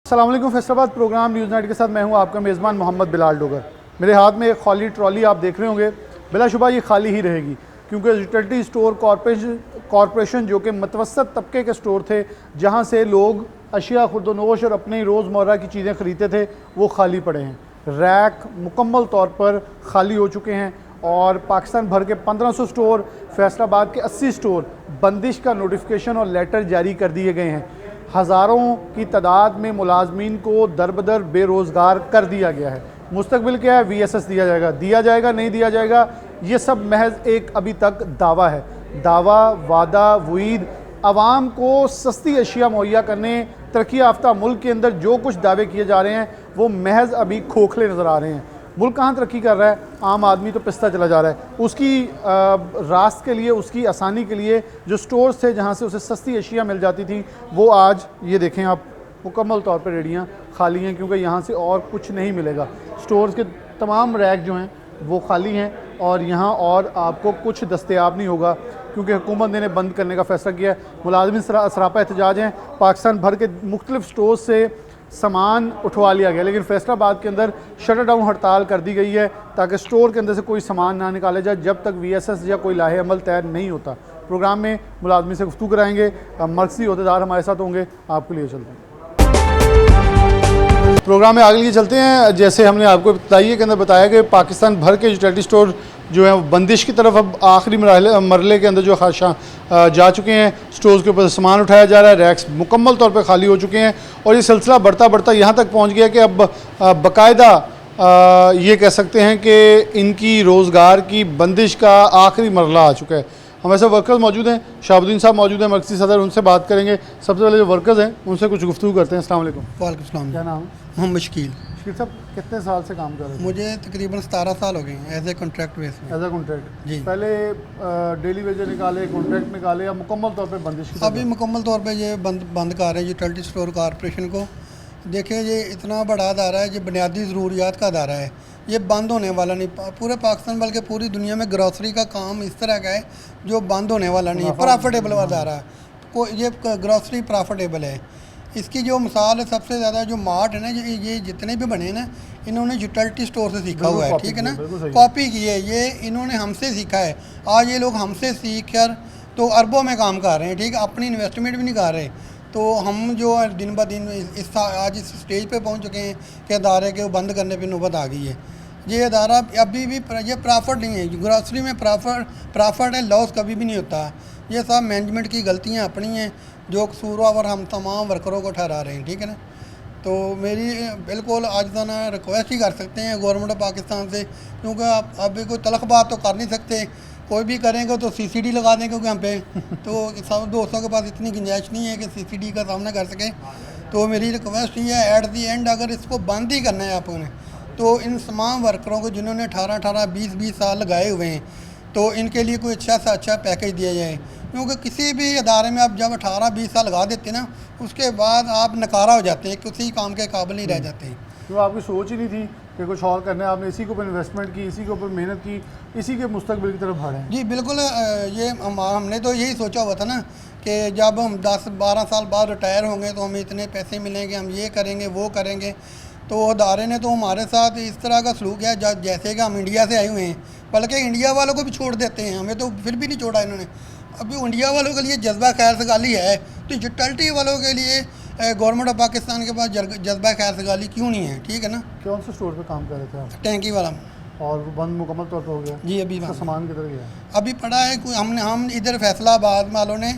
अस्सलाम वालेकुम। Faisalabad programme news night के साथ मैं हूं आपका मेज़बान मोहम्मद बिलाल डोगर। मेरे हाथ में एक खाली ट्रॉली आप देख रहे होंगे, बिलाशुबा ये खाली ही रहेगी क्योंकि यूटिलिटी स्टोर कॉरपोरेशन जो कि मतवसत तबके के स्टोर थे, जहां से लोग अशिया खुर्दनोश और अपनी रोज़मर्रा की चीज़ें ख़रीदते थे, वो खाली पड़े हैं। रैक मुकम्मल तौर पर खाली हो चुके हैं और पाकिस्तान भर के 1500 स्टोर, फैसलाबाद के 80 स्टोर बंदिश का नोटिफिकेशन और लेटर जारी कर दिए गए हैं। हज़ारों की तादाद में मुलाजमीन को दरबदर बेरोज़गार कर दिया गया है। मुस्तकबिल क्या है? VSS दिया जाएगा नहीं दिया जाएगा, ये सब महज एक अभी तक दावा है। दावा, वादा, वईद, आवाम को सस्ती अशिया मुहैया करने, तरक्की याफ्ता मुल्क के अंदर जो कुछ दावे किए जा रहे हैं वो महज अभी खोखले नज़र आ रहे हैं। मुल्क कहाँ तरक्की कर रहा है? आम आदमी तो पिसता चला जा रहा है। उसकी रास्त के लिए, उसकी आसानी के लिए जो स्टोर्स थे जहाँ से उसे सस्ती अशिया मिल जाती थी, वो आज ये देखें आप, मुकम्मल तौर पर रेडियाँ खाली हैं क्योंकि यहाँ से और कुछ नहीं मिलेगा। स्टोर्स के तमाम रैक जो हैं वो खाली हैं और यहाँ और आपको कुछ दस्तयाब नहीं होगा क्योंकि हुकूमत ने बंद करने का फ़ैसला किया है। मुलाजमिन सरापा एहतजाज हैं। पाकिस्तान भर के मुख्तलिफ स्टोर्स से सामान उठवा लिया गया, लेकिन फैसलाबाद के अंदर शटर डाउन हड़ताल कर दी गई है ताकि स्टोर के अंदर से कोई सामान ना निकाला जाए जब तक VSS या कोई लाहे अमल तैयार नहीं होता। प्रोग्राम में मुलाजमी से गुफ्तगू कराएंगे, मरकज़ी अहदेदार हमारे साथ होंगे। आपके लिए चलते हैं, प्रोग्राम में आगे लिए चलते हैं। जैसे हमने आपको बताइए के अंदर बताया कि पाकिस्तान भर के यूटिलिटी स्टोर जो है बंदिश की तरफ अब आखिरी मरहले के अंदर जो खासा जा चुके हैं। स्टोर्स के ऊपर सामान उठाया जा रहा है, रैक्स मुकम्मल तौर पे खाली हो चुके हैं और ये सिलसिला बढ़ता बढ़ता यहाँ तक पहुँच गया कि अब बाकायदा ये कह सकते हैं कि इनकी रोज़गार की बंदिश का आखिरी मरहला आ चुका है। हमारे साथ वर्कर्स मौजूद हैं, शाहबुद्दीन साहब मौजूद हैं, मरकज़ी सदर, उनसे बात करेंगे। सबसे पहले जो वर्कर्स हैं उनसे कुछ गुफ्तगू करते हैं। अस्सलाम वालेकुम। वालेकुम सलाम। क्या नाम है? मोहम्मद शकील। शकील साहब, कितने साल से काम कर रहे हैं? मुझे तकरीबन 17 साल हो गए हैं एज ए कॉन्ट्रैक्ट बेस में। एज ए कॉन्ट्रैक्ट जी। पहले डेली वेजर निकाले, कॉन्ट्रैक्ट निकाले या मुकम्मल तौर पे बंदिश की अभी मुकम्मल तौर पे ये बंद कर रहे हैं यूटिलिटी स्टोर कॉरपोरेशन को। देखिए, ये इतना बड़ा अदारा है, ये बुनियादी ज़रूरियात का अदारा है, ये बंद होने वाला नहीं। पूरे पाकिस्तान बल्कि पूरी दुनिया में ग्रॉसरी का काम इस तरह का है जो बंद होने वाला नहीं है। प्रॉफिटेबल अदारा है, ये ग्रॉसरी प्रॉफिटेबल है। इसकी जो मिसाल है सबसे ज़्यादा जो मार्ट है ना, ये जितने भी बने ना, इन्होंने यूटिलिटी स्टोर से सीखा हुआ है, ठीक है ना, कॉपी की है। ये इन्होंने हमसे सीखा है। आज ये लोग हमसे सीख कर तो अरबों में काम कर रहे हैं, ठीक है, अपनी इन्वेस्टमेंट भी नहीं कर रहे। तो हम जो दिन ब दिन आज इस स्टेज पे पहुंच चुके हैं कि अदारे के बंद करने पे नौबत आ गई है। ये अदारा अभी भी ये प्रॉफिट नहीं है। ग्रॉसरी में प्रॉफिट है, लॉस कभी भी नहीं होता। ये सब मैनेजमेंट की गलतियाँ अपनी हैं जो कसूरवार हम तमाम वर्करों को ठहरा रहे हैं, ठीक है ना। तो मेरी बिल्कुल आज ना रिक्वेस्ट ही कर सकते हैं गवर्नमेंट ऑफ पाकिस्तान से, क्योंकि आप अभी कोई तलख बात तो कर नहीं सकते। कोई भी करेंगे तो CCD लगा देंगे क्योंकि हम पे तो सब दोस्तों के पास इतनी गुंजाइश नहीं है कि CCD का सामना कर सकें। तो मेरी रिक्वेस्ट ये है, एट दी एंड अगर इसको बंद ही करना है आपने, तो इन तमाम वर्करों को जिन्होंने 18-18, 20-20 साल लगाए हुए हैं, तो इनके लिए कोई अच्छा सा अच्छा पैकेज दिया जाए। क्योंकि किसी भी अदारे में आप जब 18-20 साल लगा देते हैं ना, उसके बाद आप नकारा हो जाते हैं, किसी काम के काबिल नहीं रह जाते हैं। तो आपकी सोच ही नहीं थी कि कुछ और करना है, आपने इसी के ऊपर इन्वेस्टमेंट की, इसी के ऊपर मेहनत की, इसी के मुस्तकबिल की तरफ बढ़े? जी बिल्कुल। ये हमने तो यही सोचा हुआ था ना कि जब हम 10-12 साल बाद रिटायर होंगे तो हमें इतने पैसे मिलेंगे, हम ये करेंगे वो करेंगे। तो अदारे ने तो हमारे साथ इस तरह का सलूक है जैसे कि हम इंडिया से आए हुए हैं, बल्कि इंडिया वालों को भी छोड़ देते हैं, हमें तो फिर भी नहीं छोड़ा इन्होंने। अभी इंडिया वालों के लिए जज्बा खैर सगाली है, तो यूटिलिटी वालों के लिए गवर्नमेंट ऑफ पाकिस्तान के पास जज्बा खैर सगाली क्यों नहीं है, ठीक है ना। कौन से स्टोर पे काम कर रहे थे आप? टैंकी वाला। और वो बंद मुकम्मल तौर पर हो गया? जी, अभी सामान किधर गया? अभी पड़ा है कोई। हम इधर फैसलाबाद वालों ने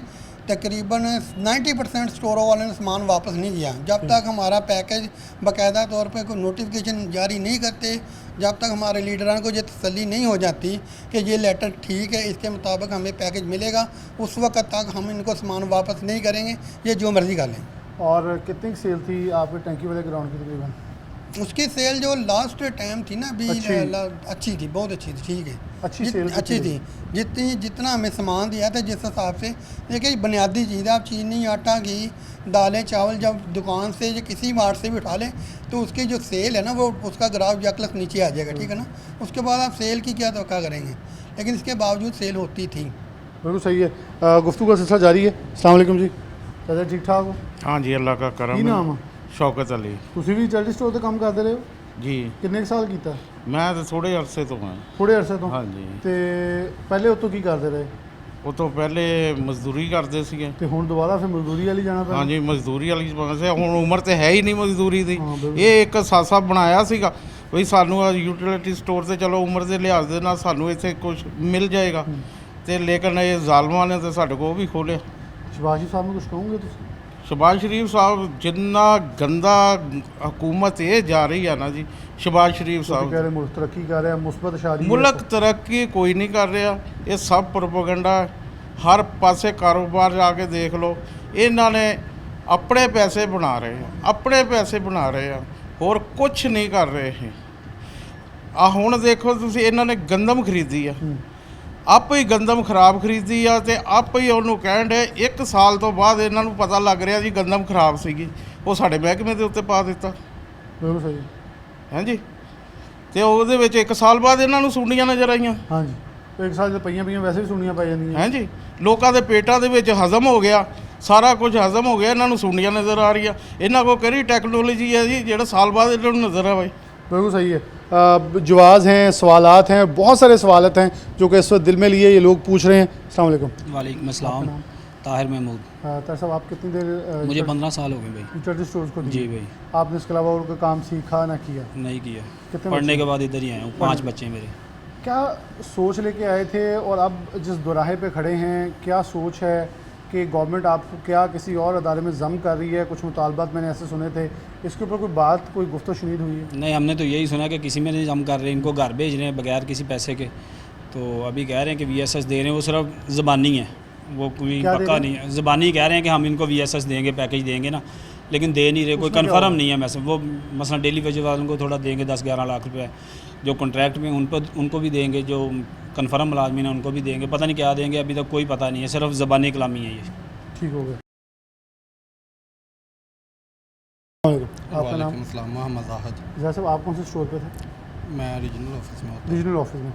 तकरीबन 90% स्टोरों वालों ने सामान वापस नहीं किया जब तक हमारा पैकेज बाकायदा तौर पे कोई नोटिफिकेशन जारी नहीं करते, जब तक हमारे लीडरान को ये तसल्ली नहीं हो जाती कि ये लेटर ठीक है, इसके मुताबिक हमें पैकेज मिलेगा, उस वक्त तक हम इनको सामान वापस नहीं करेंगे, ये जो मर्ज़ी कर लें। और कितनी सेल थी आपके टैंकी वाले ग्राउंड की तकरीबन? उसकी सेल जो लास्ट टाइम थी ना अभी अच्छी थी, बहुत अच्छी थी, ठीक है, अच्छी थी। जितना हमें सामान दिया था जिस हिसाब से, देखिए बुनियादी चीज़ है। आप चीनी, आटा, घी, दालें, चावल जब दुकान से या किसी मार्ट से भी उठा लें तो उसकी जो सेल है ना, वो उसका ग्राफ यकलख नीचे आ जाएगा, ठीक है ना। उसके बाद आप सेल की क्या तवक्का करेंगे, लेकिन इसके बावजूद सेल होती थी। बिल्कुल सही है। गुफ्तगू का सिलसिला जारी है। अस्सलाम वालेकुम जी। चाचा ठीक ठाक हो? हाँ जी, अल्लाह का करम। नाम है? ਸ਼ੌਕਤ ਅਲੀ ਤੁਸੀਂ ਵੀ ਚੈਰਿਟੀ ਸਟੋਰ ਤੇ ਕੰਮ ਕਰਦੇ ਰਹੇ ਹੋ? ਜੀ। ਕਿੰਨੇ ਕੁ ਸਾਲ ਕੀਤਾ? ਮੈਂ ਤਾਂ ਥੋੜ੍ਹੇ ਅਰਸੇ ਤੋਂ ਹਾਂ। ਥੋੜੇ ਅਰਸੇ ਤੋਂ? ਹਾਂਜੀ। ਤੇ ਪਹਿਲੇ ਉਤੋਂ ਕੀ ਕਰਦੇ ਰਹੇ? ਉਹ ਤੋਂ ਪਹਿਲੇ ਮਜ਼ਦੂਰੀ ਕਰਦੇ ਸੀਗੇ। ਤੇ ਹੁਣ ਦੁਬਾਰਾ ਫਿਰ ਮਜ਼ਦੂਰੀ ਵਾਲੀ ਜਾਣਾ ਪੈਣਾ? ਹਾਂਜੀ, ਮਜ਼ਦੂਰੀ ਵਾਲੀ ਜਮਾਨਾ ਸੀ। ਹੁਣ ਉਮਰ ਤੇ ਹੈ ਹੀ ਨਹੀਂ ਮਜ਼ਦੂਰੀ ਦੀ। ਹਾਂ, ਬਿਲਕੁਲ। ਇਹ ਇੱਕ ਸਾਸਾ ਬਣਾਇਆ ਸੀਗਾ ਵੀ ਸਾਨੂੰ ਯੂਟਿਲਿਟੀ ਸਟੋਰ ਤੇ ਚਲੋ ਉਮਰ ਦੇ ਲਿਹਾਜ਼ ਦੇ ਨਾਲ ਸਾਨੂੰ ਇੱਥੇ ਕੁਝ ਮਿਲ ਜਾਏਗਾ, ਤੇ ਲੇਕਿਨ ਇਹ ਜ਼ਾਲਮਾਂ ਨੇ ਤਾਂ ਸਾਡੇ ਕੋਲ ਉਹ ਵੀ ਖੋਲ੍ਹਿਆ। ਸ਼ਬਾਸ਼ ਜੀ ਸਾਹਿਬ ਨੂੰ ਕੁਝ ਕਹੋਗੇ ਤੁਸੀਂ? ਸ਼ਬਾਜ਼ ਸ਼ਰੀਫ ਸਾਹਿਬ ਜਿੰਨਾ ਗੰਦਾ ਹਕੂਮਤ ਇਹ ਜਾ ਰਹੀ ਹੈ ਨਾ ਜੀ, ਸ਼ਬਾਜ਼ ਸ਼ਰੀਫ ਤੁਸੀਂ ਸਾਹਿਬ ਕਹਿ ਰਹੇ ਮੁਲਕ ਤਰੱਕੀ ਕਰ ਰਿਹਾ, ਮੁਸਬਤ ਇਸ਼ਾਰੀ ਮੁਲਕ ਤਰੱਕੀ ਕੋਈ ਨਹੀਂ ਕਰ ਰਿਹਾ। ਇਹ ਸਭ ਪ੍ਰੋਪੇਗੈਂਡਾ। ਹਰ ਪਾਸੇ ਕਾਰੋਬਾਰ ਜਾ ਕੇ ਦੇਖ ਲਓ, ਇਹਨਾਂ ਨੇ ਆਪਣੇ ਪੈਸੇ ਬਣਾ ਰਹੇ ਆ, ਆਪਣੇ ਪੈਸੇ ਬਣਾ ਰਹੇ ਆ, ਹੋਰ ਕੁਝ ਨਹੀਂ ਕਰ ਰਹੇ ਇਹ। ਆ ਹੁਣ ਦੇਖੋ ਤੁਸੀਂ, ਇਹਨਾਂ ਨੇ ਗੰਦਮ ਖਰੀਦੀ ਆ, ਆਪੇ ਹੀ ਗੰਦਮ ਖਰਾਬ ਖਰੀਦੀ ਆ, ਤੇ ਆਪੇ ਹੀ ਉਹਨੂੰ ਕਹਿਣ ਦੇ 1 ਸਾਲ ਤੋਂ ਬਾਅਦ ਇਹਨਾਂ ਨੂੰ ਪਤਾ ਲੱਗ ਰਿਹਾ ਜੀ ਗੰਦਮ ਖਰਾਬ ਸੀਗੀ, ਉਹ ਸਾਡੇ ਮਹਿਕਮੇ ਦੇ ਉੱਤੇ ਪਾ ਦਿੱਤਾ। ਬਿਲਕੁਲ ਸਹੀ। ਹਾਂਜੀ, ਤੇ ਉਹਦੇ ਵਿੱਚ 1 ਸਾਲ ਬਾਅਦ ਇਹਨਾਂ ਨੂੰ ਸੁੰਡੀਆਂ ਨਜ਼ਰ ਆਈਆਂ। ਹਾਂਜੀ, ਇੱਕ ਸਾਲ ਦੇ ਪਈਆਂ ਵੈਸੇ ਵੀ ਸੁਣੀਆਂ ਪੈ ਜਾਂਦੀਆਂ। ਹਾਂਜੀ, ਲੋਕਾਂ ਦੇ ਪੇਟਾਂ ਦੇ ਵਿੱਚ ਹਜ਼ਮ ਹੋ ਗਿਆ, ਸਾਰਾ ਕੁਝ ਹਜ਼ਮ ਹੋ ਗਿਆ, ਇਹਨਾਂ ਨੂੰ ਸੁੰਡੀਆਂ ਨਜ਼ਰ ਆ ਰਹੀਆਂ। ਇਹਨਾਂ ਕੋਲ ਕਿਹੜੀ ਟੈਕਨੋਲੋਜੀ ਹੈ ਜੀ ਜਿਹੜਾ ਸਾਲ ਬਾਅਦ ਇਹਨਾਂ ਨੂੰ ਨਜ਼ਰ ਆਵੇ। बिल्कुल सही है। जवाब हैं, सवालात हैं, बहुत सारे सवालत हैं जो कि इस वक्त दिल में लिए ये लोग पूछ रहे हैं। अस्सलाम वालेकुम। वालेकुम अस्सलाम। ताहिर महमूद। ताहिर साहब, आप कितनी देर मुझे 15 साल हो गए भाई। चैरिटी स्टोर्स को दिए? जी भाई। आपने इसके अलावा और कोई काम सीखा ना किया? नहीं किया। कितने पढ़ने के बाद इधर ही आया हूँ। 5 बच्चे मेरे। क्या सोच लेके आए थे और अब जिस दोराहे पे खड़े हैं, क्या सोच है कि गवर्नमेंट आपको क्या किसी और अदारे में जम कर रही है? कुछ मुतालबात मैंने ऐसे सुने थे, इसके ऊपर कोई बात, कोई गुफ्तगू शुनीद हुई है? नहीं, हमने तो यही सुना कि किसी में नहीं जम कर रहे, इनको घर भेज रहे हैं बगैर किसी पैसे के। तो अभी कह रहे हैं कि VSS दे रहे हैं, वो सिर्फ ज़बानी है, वो कोई पक्का नहीं है। ज़बानी कह रहे हैं कि हम इनको VSS देंगे, पैकेज देंगे ना, लेकिन दे नहीं रहे, कोई कन्फर्म नहीं है। मैसे वो मसलन डेली वेज वालों को थोड़ा देंगे 10-11 लाख रुपये, जो कॉन्ट्रैक्ट में उनको भी देंगे, जो कन्फर्म मुलाजमीन है उनको भी देंगे, पता नहीं क्या देंगे, अभी तक कोई पता नहीं है, सिर्फ ज़बानी कलामी है ये। ठीक हो गया। आपका नाम? वालेकुम मोहम्मद जाहिद। जैसे आप कौन से स्टोर पे थे? मैं रीजनल ऑफिस में होता रीजनल ऑफिस में।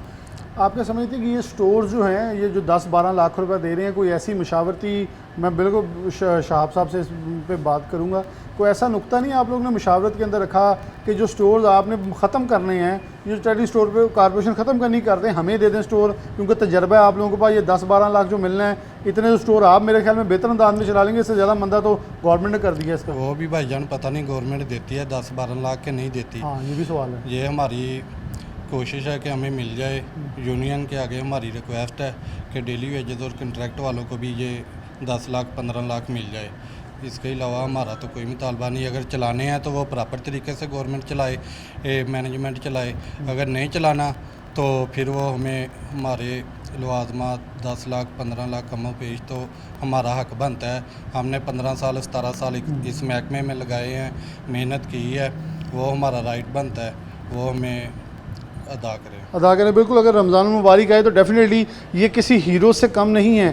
आप क्या समझते हैं कि ये स्टोर जो हैं, ये जो 10-12 लाख रुपए दे रहे हैं, कोई ऐसी मशावरती, मैं बिल्कुल शहाब साहब से इस पे बात करूँगा, कोई ऐसा नुक्ता नहीं आप लोगों ने मशावरत के अंदर रखा कि जो स्टोर्स आपने ख़त्म करने हैं, ये चैरिटी स्टोर पे कॉर्पोरेशन ख़त्म करनी कर दें, हमें दे दें स्टोर, क्योंकि तजर्बा है आप लोगों के पास, ये 10-12 लाख जो मिलना है, इतने जो स्टोर आप मेरे ख्याल में बेहतर अंदाज में चला लेंगे, इससे ज़्यादा मंदा तो गवर्नमेंट ने कर दिया इसका। वो भी भाईजान पता नहीं गवर्नमेंट देती है 10-12 लाख के नहीं देती। हाँ, ये भी सवाल है। ये हमारी कोशिश है कि हमें मिल जाए। यूनियन के आगे हमारी रिक्वेस्ट है कि डेली वेजेस और कंट्रैक्ट वालों को भी ये 10 लाख 15 लाख मिल जाए। इसके अलावा हमारा तो कोई मुतालबा नहीं। अगर चलाने हैं तो वो प्रॉपर तरीके से गवर्नमेंट चलाए, मैनेजमेंट चलाए। अगर नहीं चलाना तो फिर वो हमें हमारे लवाजमात 10 लाख 15 लाख कमो पेश तो हमारा हक बनता है। हमने 15 साल 17 साल इस महकमे में लगाए हैं, मेहनत की है, वो हमारा राइट बनता है, वो हमें अदा करें। बिल्कुल। अगर रमज़ान मुबारक आए तो डेफिनेटली ये किसी हीरो से कम नहीं है।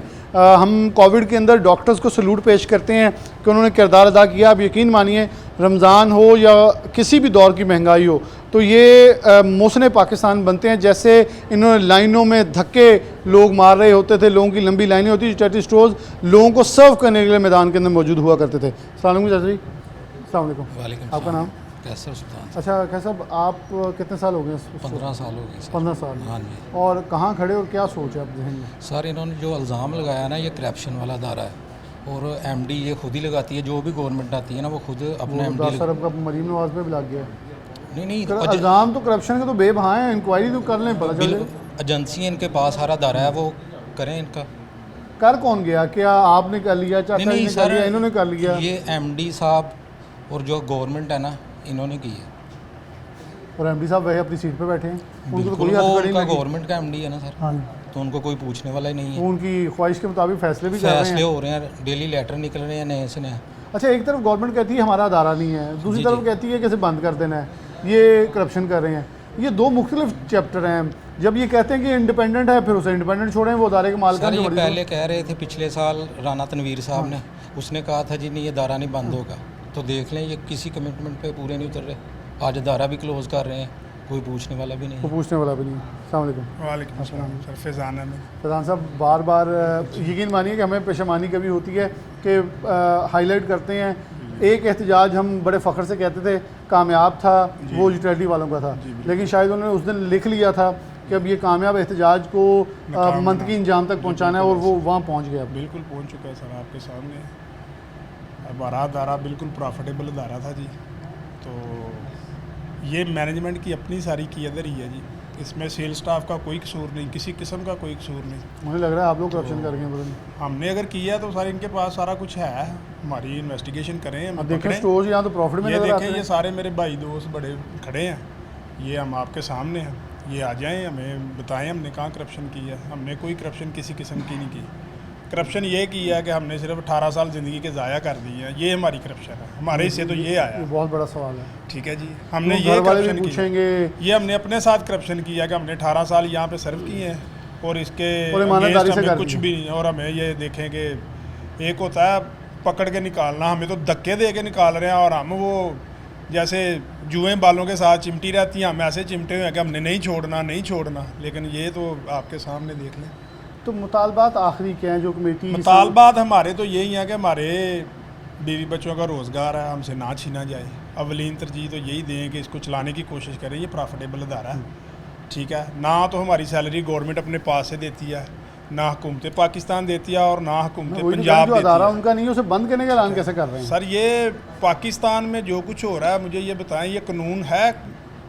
हम कोविड के अंदर डॉक्टर्स को सलूट पेश करते हैं कि उन्होंने किरदार अदा किया। आप यकीन मानिए, रमज़ान हो या किसी भी दौर की महंगाई हो, तो ये मोहसिन पाकिस्तान बनते हैं। जैसे इन्होंने लाइनों में धक्के लोग मार रहे होते थे, लोगों की लंबी लाइनें होती थी, चैरिटी स्टोर्स लोगों को सर्व करने के लिए मैदान के अंदर मौजूद हुआ करते थे। अस्सलाम वालेकुम चाचा जी। अस्सलाम वालेकुम। आपका नाम? कैसर सुल्तान। अच्छा कैसर साहब, आप कितने साल हो गए? 15 साल हो गए सर। 15 साल। हाँ जी। और कहाँ खड़े और क्या सोच है आप जहन में? सर इन्होंने जो इल्ज़ाम लगाया ना, ये करप्शन वाला अदारा है और MD ये खुद ही लगाती है। जो भी गवर्नमेंट आती है ना, वो खुद अपना MD सर का मरीम नवाज में भी लग गया। नहीं इल्ज़ाम तो करप्शन के तो बेबहा हैं, इंक्वायरी तो कर लें, पता चले। एजेंसी इनके पास हर अदारा है, वो करें इनका। कर कौन गया? क्या आपने कर लिया, चाचा ने कर लिया, इन्होंने कर लिया? ये MD साहब और जो गवर्नमेंट है ना, इन्होंने की है। और MD साहब वही अपनी सीट पे बैठे हैं, उनको तो कोई वो हथकड़ी उनका नहीं। गवर्नमेंट का MD है ना सर, हाँ, तो उनको कोई पूछने वाला ही नहीं है। उनकी ख्वाहिश के मुताबिक फैसले भी कर रहे फैसले हैं। हो रहे हैं, डेली लेटर निकल रहे हैं नए से नए। अच्छा, एक तरफ गवर्नमेंट कहती है हमारा अदारा नहीं है, दूसरी तरफ कहती है कि इसे बंद कर देना है, ये करप्शन कर रहे हैं। ये दो मुख्तलिफ चैप्टर हैं। जब ये कहते हैं कि इंडिपेंडेंट है, फिर उसे इंडिपेंडेंट छोड़ें, वो अदारे के मालिक सर ये पहले कह रहे थे पिछले साल राना तनवीर साहब ने, उसने कहा था जी नहीं ये अदारा नहीं बंद होगा। तो देख लें, ये किसी कमिटमेंट पे पूरे नहीं उतर रहे। आज अदारा भी क्लोज़ कर रहे हैं, कोई पूछने वाला भी नहीं। वो पूछने वाला भी नहीं। अस्सलाम वालेकुम। वालेकुम अस्सलाम सर। फैज़ान अहमद। फैज़ान साहब, बार बार यकीन मानिए कि हमें पेशमानी कभी होती है कि हाईलाइट करते हैं एक एहतजाज हम बड़े फ़ख्र से कहते थे कामयाब था, वो यूटिलिटी वालों का था, लेकिन शायद उन्होंने उस दिन लिख लिया था कि अब ये कामयाब एहतजाज को मंतकी इंजाम तक पहुँचाना है, और वो वहाँ पहुँच गया। बिल्कुल पहुंच चुका है सर आपके सामने। हमारा अदारा बिल्कुल प्रॉफिटेबल अदारा था जी। तो ये मैनेजमेंट की अपनी सारी कीयदर ही है जी, इसमें सेल स्टाफ का कोई कसूर नहीं, किसी किस्म का कोई कसूर नहीं। मुझे लग रहा है आप लोग करप्शन कर रहे हैं। बदल हमने अगर किया है तो सारे इनके पास सारा कुछ है, हमारी इन्वेस्टिगेशन करें, अब हम देखें पकड़ें। स्टोर्स यहाँ तो प्रॉफिट में ये नजर आते देखें, ये हैं। सारे मेरे भाई दोस्त बड़े खड़े हैं, ये हम आपके सामने हैं, ये आ जाएं, हमें बताएं हमने कहाँ करप्शन की है। हमने कोई करप्शन किसी किस्म की नहीं की। करप्शन ये की है कि हमने सिर्फ 18 साल ज़िंदगी के ज़ाया कर दिए हैं, ये हमारी करप्शन है। हमारे हिस्से तो ये आया ये है। बहुत बड़ा सवाल है। ठीक है जी, हमने तो ये घर वाले भी करप्शन किया, पूछेंगे, ये हमने अपने साथ करप्शन किया कि हमने 18 साल यहाँ पे सर्व किए हैं और इसके और ईमानदारी against से हमें कर कुछ दिए। भी नहीं। और हमें ये देखें कि एक होता है पकड़ के निकालना, हमें तो धक्के दे के निकाल रहे हैं, और हम वो जैसे जुएं बालों के साथ चिमटी रहती हैं, हम ऐसे चिमटे हुए हैं कि हमने नहीं छोड़ना नहीं छोड़ना। लेकिन ये तो आपके सामने देख लें। तो मुतालबात आखिरी क्या हैं जो कमेटी मुतालबात हमारे तो यही हैं कि हमारे बीवी बच्चों का रोज़गार है, हमसे ना छीना जाए। अवलीन तरजीह तो यही दें कि इसको चलाने की कोशिश करें, ये प्रॉफिटेबल अदारा है। ठीक है, ना तो हमारी सैलरी गवर्नमेंट अपने पास से देती है, ना हुकूमत पाकिस्तान देती है, और ना हुकूमत वही तो पंजाब जो देती अदारा है। उनका नहीं है, उसे बंद करने का ऐलान कैसे कर रहे हैं? सर ये पाकिस्तान में जो कुछ हो रहा है, मुझे ये बताएं, ये कानून है?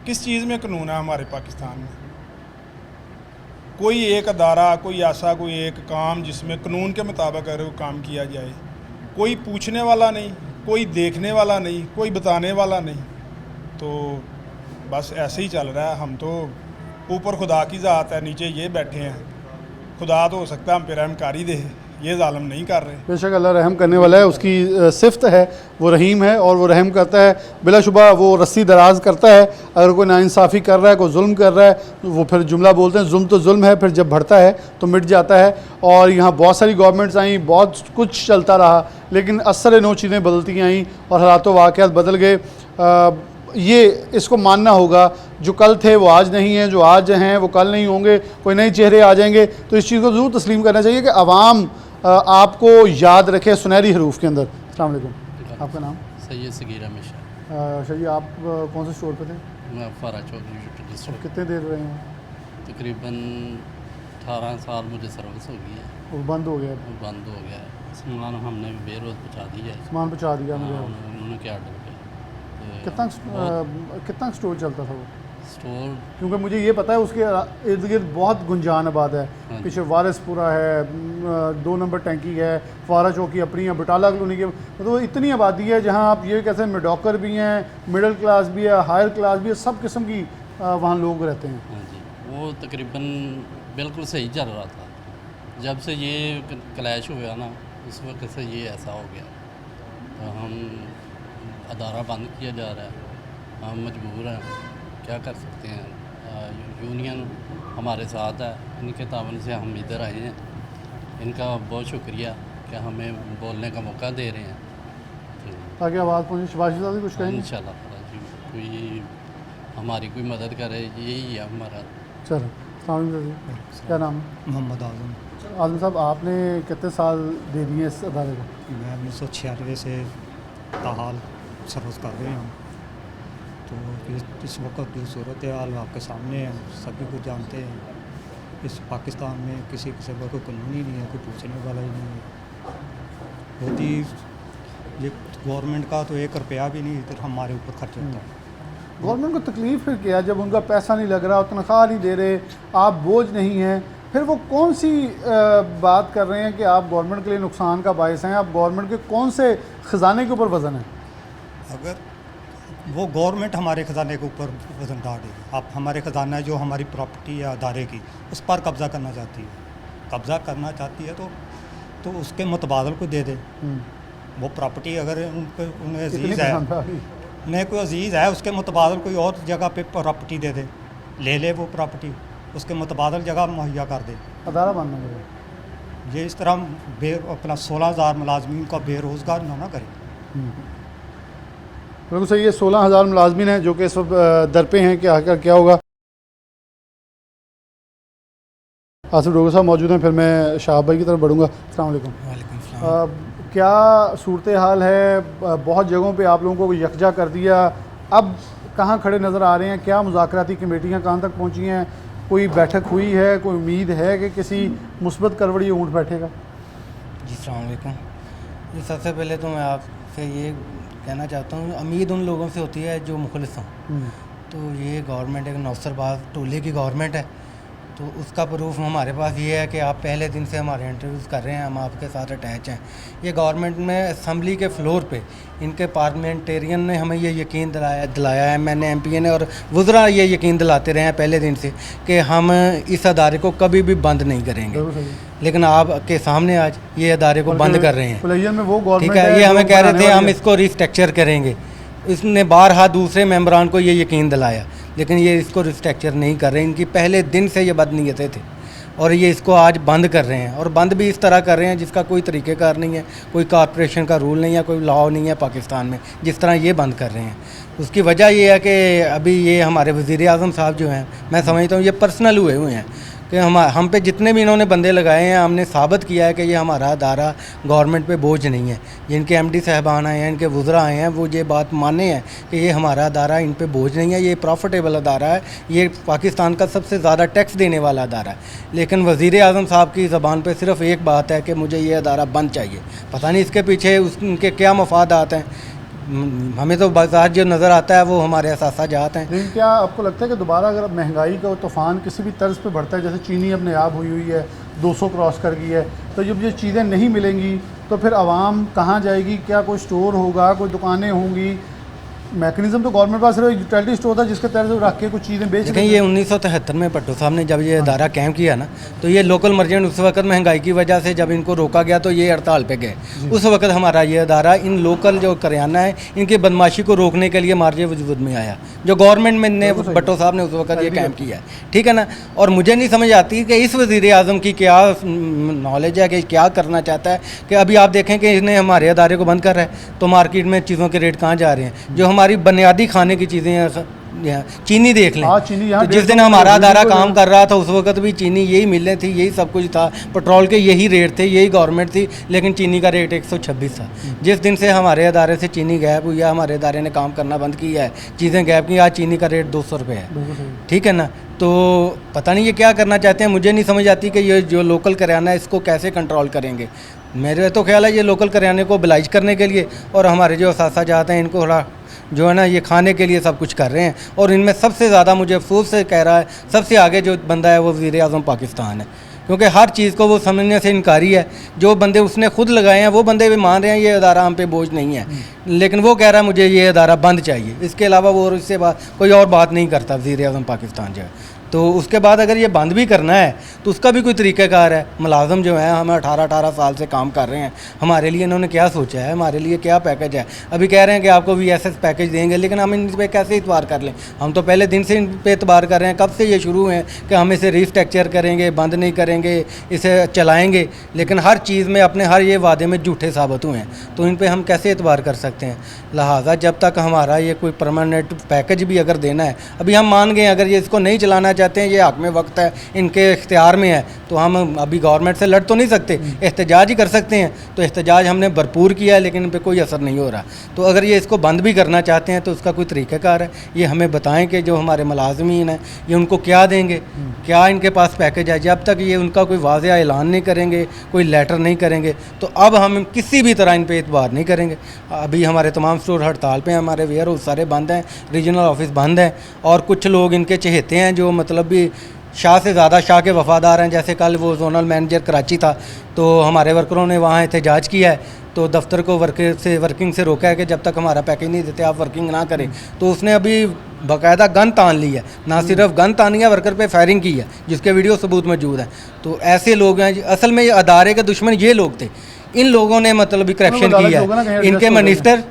किस चीज़ में कानून है हमारे पाकिस्तान में? कोई एक अदारा, कोई ऐसा कोई एक काम जिसमें कानून के मुताबिक अगर वो काम किया जाए, कोई पूछने वाला नहीं, कोई देखने वाला नहीं, कोई बताने वाला नहीं, तो बस ऐसे ही चल रहा है। हम तो ऊपर खुदा की ज़ात है, नीचे ये बैठे हैं। खुदा तो हो सकता है हम पे रहमकारी दे, ये जालिम नहीं कर रहे। बेशक अल्लाह रहम करने वाला है, उसकी सिफ्त है, वो रहीम है और वो रहम करता है। बिलाशुबा वो रस्सी दराज करता है। अगर कोई नाइंसाफ़ी कर रहा है, कोई जुल्म कर रहा है, तो वो फिर जुमला बोलते हैं, जुल्म तो जुल्म है, फिर जब बढ़ता है तो मिट जाता है। और यहाँ बहुत सारी गवर्नमेंट्स आई, बहुत कुछ चलता रहा, लेकिन असर नो चीज़ें बदलती आई और हालात वाक़यात बदल गए। ये इसको मानना होगा, जो कल थे वो आज नहीं हैं, जो आज हैं वो कल नहीं होंगे, कोई नए चेहरे आ जाएंगे। तो इस चीज़ को ज़रूर तस्लीम करना चाहिए कि आवाम आपको याद रखे सुनहरी हरूफ के अंदर। अस्सलाम वालेकुम, आपका नाम? सैयद सगीर हमेशा शाह जी, आप कौन से स्टोर पे थे? मैं फारा चौक यूटिलिटी और स्टोर कितने देर रहे हैं? तकरीबन 18 साल मुझे सर्विस हो गई है, वो बंद हो गया? वो बंद हो गया है। सामान हमने बेरोज़ पहुँचा दिया है। सामान पहुँचा दिया हाँ, मुझे। उन्होंने क्या ऑर्डर किया। कितना स्टोर चलता था वो? स्टोर क्योंकि मुझे ये पता है उसके इर्द गिर्द बहुत गुंजान आबाद है। हाँ। पीछे वारिसपुरा है, 2 नंबर टैंकी है, फारा चौकी अपनी है, बटाला कॉलोनी के, तो इतनी आबादी है जहाँ आप ये कहते हैं मिडॉकर भी हैं, मिडिल क्लास भी है, हायर क्लास भी है, सब किस्म की वहाँ लोग रहते हैं। हाँ जी, वो तकरीबन बिल्कुल सही चल रहा था। जब से ये क्लैश हुआ ना, उस वक्त से ये ऐसा हो गया, तो हम अदारा बंद किया जा रहा है। हम मजबूर हैं, क्या कर सकते हैं। यूनियन हमारे साथ है, इनके तावन से हम इधर आए हैं। इनका बहुत शुक्रिया कि हमें बोलने का मौका दे रहे हैं। ताकि आवाज़ पहुँचे। शबाशी साहब भी कुछ कहेंगे? इंशाल्लाह ताला जी कोई हमारी कोई मदद करे, यही है हमारा। चलो, अस्सलाम वालेकुम जी, क्या नाम है? मोहम्मद आजम। आजम साहब, आपने कितने साल दे दिए इस अदारे को? मैं 1996 से ताहाल सर्विस कर रहे हैं। तो इस वक्त जो सूरत हाल आपके सामने है, सभी कुछ जानते हैं। इस पाकिस्तान में किसी किस्म का कोई कानून ही नहीं है, कोई पूछने वाला ही नहीं है। बहुत ही ये गवर्नमेंट का तो 1 रुपया भी नहीं इधर हमारे ऊपर खर्च होता है। गवर्नमेंट को तकलीफ फिर क्या, जब उनका पैसा नहीं लग रहा, तनख्वाह नहीं दे रहे, आप बोझ नहीं हैं, फिर वो कौन सी बात कर रहे हैं कि आप गवर्नमेंट के लिए नुकसान का बायस हैं? आप गवर्नमेंट के कौन से ख़जाने के ऊपर वज़न है? अगर वो गवर्नमेंट हमारे ख़जाने के ऊपर वजन डाल रही है, आप हमारे ख़जाना जो हमारी प्रॉपर्टी है अदारे की, उस पर कब्ज़ा करना चाहती है। कब्ज़ा करना चाहती है तो उसके मुतबादल को दे दे। वो प्रॉपर्टी अगर उन्हें अजीज़ है, नहीं कोई अजीज़ है, उसके मुतबादल कोई और जगह पे प्रॉपर्टी दे दे, ले वो प्रॉपर्टी, उसके मुतबादल जगह मुहैया कर दे। अदारा बनना पड़ेगा। ये इस तरह अपना 16,000 मुलाजमीन का बेरोज़गार ना करे। बिल्कुल सही है। 16,000 मुलाजमीन हैं जो कि इस वक्त दर पे हैं कि आकर क्या होगा। आसिफ डोगर साहब मौजूद हैं, फिर मैं शाह भाई की तरफ बढ़ूँगा। अस्सलाम वालेकुम। क्या सूरत हाल है? बहुत जगहों पे आप लोगों को यकजा कर दिया, अब कहाँ खड़े नज़र आ रहे हैं? क्या मुज़ाकराती कमेटियाँ कहाँ तक पहुँची हैं? कोई बैठक हुई है? कोई उम्मीद है कि किसी मुस्बत करवड़ी ऊँट बैठेगा? जी अस्सलाम वालेकुम। जी सबसे पहले तो मैं आपसे ये कहना चाहता हूँ, उम्मीद उन लोगों से होती है जो मुखलिस हों। तो ये गवर्नमेंट एक नौसरबाज टोले की गवर्नमेंट है, तो उसका प्रूफ हमारे पास ये है कि आप पहले दिन से हमारे इंटरव्यूज़ कर रहे हैं, हम आपके साथ अटैच हैं। ये गवर्नमेंट में असम्बली के फ्लोर पे इनके पार्लियामेंटेरियन ने हमें ये यकीन दिलाया है, मैंने एमपीए ने और वज़रा ये यकीन दिलाते रहे हैं पहले दिन से कि हम इस अदारे को कभी भी बंद नहीं करेंगे। लेकिन आपके सामने आज ये अदारे को बंद कर रहे हैं। कोलिशन में वो गवर्नमेंट ठीक है, ये हमें कह रहे थे हम इसको रिस्ट्रक्चर करेंगे। इसने बारहा दूसरे मेंबरान को ये यकीन दिलाया, लेकिन ये इसको रिस्ट्रक्चर नहीं कर रहे। इनकी पहले दिन से ये बदनीयतें थे और ये इसको आज बंद कर रहे हैं, और बंद भी इस तरह कर रहे हैं जिसका कोई तरीक़ेकार नहीं है, कोई कॉरपोरेशन का रूल नहीं है, कोई लॉ नहीं है पाकिस्तान में, जिस तरह ये बंद कर रहे हैं। उसकी वजह ये है कि अभी ये हमारे वज़ीर आज़म साहब जो हैं, मैं समझता हूँ ये पर्सनल हुए हैं कि हम पे जितने भी इन्होंने बंदे लगाए हैं, हमने साबित किया है कि ये हमारा अदारा गवर्नमेंट पे बोझ नहीं है। जिनके एमडी साहबान आए हैं, इनके वज़रा आए हैं, वो ये बात माने हैं कि ये हमारा अदारा इन पे बोझ नहीं है, ये प्रॉफिटेबल अदारा है, ये पाकिस्तान का सबसे ज़्यादा टैक्स देने वाला अदारा है। लेकिन वज़ीर आज़म साहब की ज़बान पर सिर्फ़ एक बात है कि मुझे ये अदारा बंद चाहिए। पता नहीं इसके पीछे उनके क्या मफादात हैं, हमें तो बाजार जो नज़र आता है वो हमारे असासा जात हैं। लेकिन क्या आपको लगता है कि दोबारा अगर महंगाई का तूफ़ान किसी भी तर्ज पे बढ़ता है, जैसे चीनी अपने आप हुई है 200 क्रॉस कर गई है, तो जब ये चीज़ें नहीं मिलेंगी तो फिर आवाम कहाँ जाएगी? क्या कोई स्टोर होगा, कोई दुकानें होंगी? मैकेनिज्म तो गवर्नमेंट पास सिर्फ यूटिलिटी स्टोर था जिसके तहत रख के कुछ चीज़ें बेच लेकिन ये 1973 में भट्टो साहब ने जब ये अदारा कैम किया ना, तो ये लोकल मर्चेंट उस वक्त महंगाई की वजह से जब इनको रोका गया तो ये हड़ताल पे गए। उस वक्त हमारा ये अदारा इन लोकल जो करियाना है इनकी बदमाशी को रोकने के लिए मार्जे वजूद में आया, जो गवर्नमेंट में ने भट्टो साहब ने उस वक्त ये कैम किया है। ठीक है ना। और मुझे नहीं समझ आती कि इस वज़ीर आज़म की क्या नॉलेज है कि क्या करना चाहता है कि अभी आप देखें कि इसने हमारे अदारे को बंद कर रहा है तो मार्केट में चीज़ों के रेट कहाँ जा रहे हैं? जो हमारी बुनियादी खाने की चीज़ें हैं, चीनी देख लें, तो जिस दिन हमारा अदारा काम कर रहा था उस वक्त भी चीनी यही मिलें थी, यही सब कुछ था, पेट्रोल के यही रेट थे, यही गवर्नमेंट थी, लेकिन चीनी का रेट 126 था। जिस दिन से हमारे अदारे से चीनी गैप हुई है, हमारे अदारे ने काम करना बंद किया है, चीज़ें गैप की, आज चीनी का रेट 200 रुपये है। ठीक है ना। तो पता नहीं ये क्या करना चाहते हैं, मुझे नहीं समझ आती कि ये जो लोकल करियाना है इसको कैसे कंट्रोल करेंगे। मेरे तो ख्याल है ये लोकल करियाने को बिलाइज करने के लिए और हमारे जो असासा जाते हैं इनको थोड़ा जो है ना ये खाने के लिए सब कुछ कर रहे हैं। और इनमें सबसे ज़्यादा मुझे अफसोस से कह रहा है, सबसे आगे जो बंदा है वो वज़ीर आज़म पाकिस्तान है, क्योंकि हर चीज़ को वो समझने से इनकारी है। जो बंदे उसने खुद लगाए हैं वो बंदे भी मान रहे हैं ये अदारा हम पे बोझ नहीं है, लेकिन वो कह रहा है मुझे ये अदारा बंद चाहिए। इसके अलावा वो इससे कोई और बात नहीं करता वज़ीर आज़म पाकिस्तान जो है। तो उसके बाद अगर ये बंद भी करना है तो उसका भी कोई तरीक़ाकार है। मुलाजम जो है हम 18 साल से काम कर रहे हैं, हमारे लिए इन्होंने क्या सोचा है, हमारे लिए क्या पैकेज है? अभी कह रहे हैं कि आपको VSS पैकेज देंगे, लेकिन हम इन पर कैसे इतबार कर लें? हम तो पहले दिन से इन पर इतबार कर रहे हैं, कब से ये शुरू है कि हम इसे रिस्ट्रक्चर करेंगे, बंद नहीं करेंगे, इसे चलाएँगे, लेकिन हर चीज़ में अपने हर ये वादे में झूठे साबित हुए हैं, तो इन पर हम कैसे इतबार कर सकते हैं? लिहाजा जब तक हमारा ये कोई परमानेंट पैकेज भी अगर देना है, अभी हम मान गए अगर ये इसको नहीं चलाना चाहते हैं, ये हक में वक्त है, इनके इख्तियार में है, तो हम अभी गवर्नमेंट से लड़ तो नहीं सकते, एहतजाज ही कर सकते हैं। तो एहतजाज हमने भरपूर किया है, लेकिन इन पर कोई असर नहीं हो रहा। तो अगर ये इसको बंद भी करना चाहते हैं तो उसका कोई तरीक़ाकार है, ये हमें बताएं कि जो हमारे मुलाजमीन हैं ये उनको क्या देंगे, क्या इनके पास पैकेज है। जब तक ये उनका कोई वाज़ेह ऐलान नहीं करेंगे, कोई लेटर नहीं करेंगे, तो अब हम किसी भी तरह इन पर एतबार नहीं करेंगे। अभी हमारे तमाम स्टोर हड़ताल पे हैं, हमारे वेयर हाउस सारे बंद हैं, रीजनल ऑफिस बंद हैं, और कुछ लोग इनके चहेते हैं जो मतलब भी शाह से ज़्यादा शाह के वफ़ादार हैं। जैसे कल वो जोनल मैनेजर कराची था, तो हमारे वर्करों ने वहाँ एहतजाज किया है, तो दफ्तर को वर्किंग से रोका है कि जब तक हमारा पैकेज नहीं देते आप वर्किंग ना करें। तो उसने अभी बाकायदा गन तान ली है, ना सिर्फ गन तानी है, वर्कर पे फायरिंग की है, जिसके वीडियो सबूत मौजूद है। तो ऐसे लोग हैं, असल में ये अदारे के दुश्मन ये लोग थे। इन लोगों ने मतलब करप्शन किया है, इनके मिनिस्टर,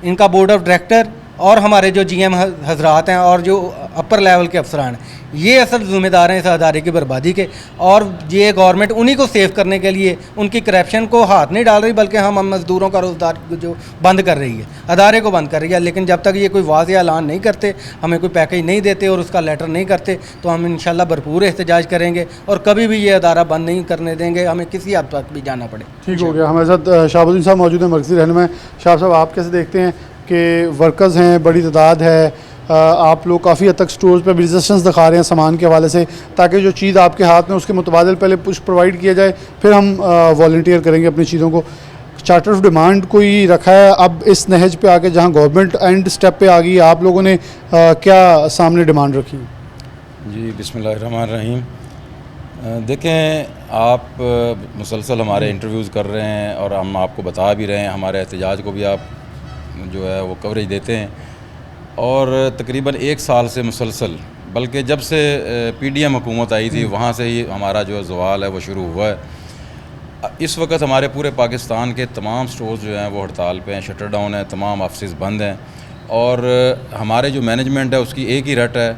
इनका बोर्ड ऑफ डायरेक्टर और हमारे जो जीएम हजरात हैं और जो अपर लेवल के अफसरान हैं, ये असल ज़िम्मेदार हैं इस अदारे की बर्बादी के। और ये गवर्नमेंट उन्हीं को सेव करने के लिए उनकी करप्शन को हाथ नहीं डाल रही, बल्कि हम मज़दूरों का रोज़गार जो बंद कर रही है, अदारे को बंद कर रही है। लेकिन जब तक ये कोई वाज़ेह ऐलान नहीं करते, हमें कोई पैकेज नहीं देते और उसका लेटर नहीं करते, तो हम इंशाल्लाह भरपूर एहतजाज करेंगे और कभी भी ये अदारा बंद नहीं करने देंगे, हमें किसी हद तक भी जाना पड़े। ठीक हो गया। हमारे साथ शाहबुद्दीन साहब मौजूद हैं, मरकज़ी रहनुमा। शाह साहब, आप कैसे देखते हैं कि वर्कर्स हैं, बड़ी तादाद है, आप लोग काफ़ी हद तक स्टोर्स पे रेजिस्टेंस दिखा रहे हैं सामान के हवाले से, ताकि जो चीज़ आपके हाथ में उसके मुतबादिल पहले कुछ प्रोवाइड किया जाए, फिर हम वॉलंटियर करेंगे अपनी चीज़ों को। चार्टर ऑफ डिमांड कोई रखा है अब इस नहज पे आके, जहाँ गवर्नमेंट एंड स्टेप पे आ गई, आप लोगों ने क्या सामने डिमांड रखी? जी बिस्मिल्लाहिर्रहमानिर्रहीम। देखें, आप मुसलसल हमारे इंटरव्यूज़ कर रहे हैं और हम आपको बता भी रहे हैं, हमारे एहतजाज को भी आप जो है वो कवरेज देते हैं। और तकरीबन 1 साल से मुसलसल, बल्कि जब से पीडीएम हुकूमत आई थी वहाँ से ही हमारा जो ज़वाल है वो शुरू हुआ है। इस वक्त हमारे पूरे पाकिस्तान के तमाम स्टोर्स जो हैं वो हड़ताल पे हैं, शटर डाउन है, तमाम ऑफिस बंद हैं। और हमारे जो मैनेजमेंट है उसकी एक ही रट है